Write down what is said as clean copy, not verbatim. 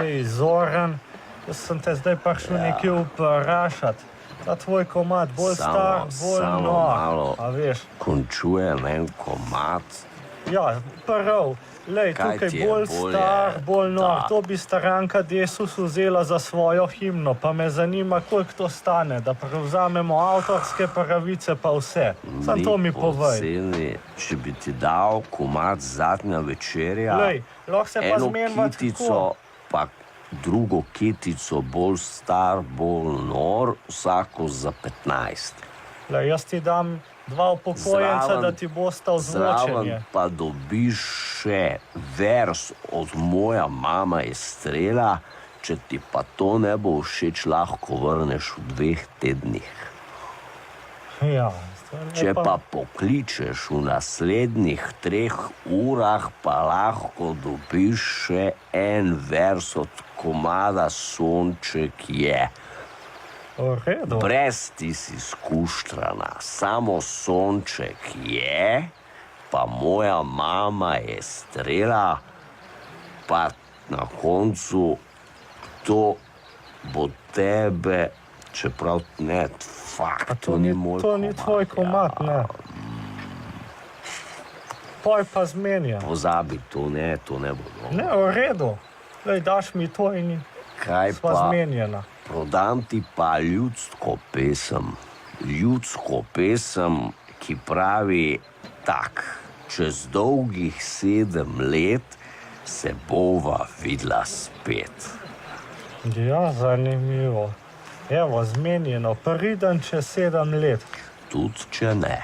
Hej, Zoran, jaz sem te zdaj prišel nekaj vprašati. Ta tvoj komad, bolj star, bolj nor, a veš. Končujem en komad. Ja, prav. Lej, tukaj bolj star, bolj nor. To bi Staranka Desus vzela za svojo himno, pa me zanima, koliko to stane, da prevzamemo avtorske pravice pa vse. Sam to mi povej. Poceni, če bi ti dal komad Zadnja večerja, Lej, lahko se pa zmeniva eno kitico, pa drugo kitico, bolj star, bolj nor, vsako za 15. Lej, jaz ti dam 2 upokojenca, da ti bosta ozvočenje. Zraven pa dobiš še vers od Moja mama je strela, če ti pa to ne bo všeč, lahko vrneš v 2 tednih. Ja. Če pa pokličeš v naslednjih 3 urah, pa lahko dobiš še en vers od komada Sonček je. V redu. Brez ti si skuštrana, samo Sonček je, pa Moja mama je strela, pa na koncu to bo tebe, čeprav ne, fakt, to ni moj komad. To ni tvoj komad, ne. Poj pa zmenja. Pozabi, to ne bo dobro. Ne, v redu. Lej, daš mi to in sva zmenjena. Prodam ti pa ljudsko pesem. Ljudsko pesem, ki pravi tak: čez dolgih 7 let se bova videla spet. Ja, zanimivo. Evo, zmenjeno. Priden čez 7 let. Tudi če ne.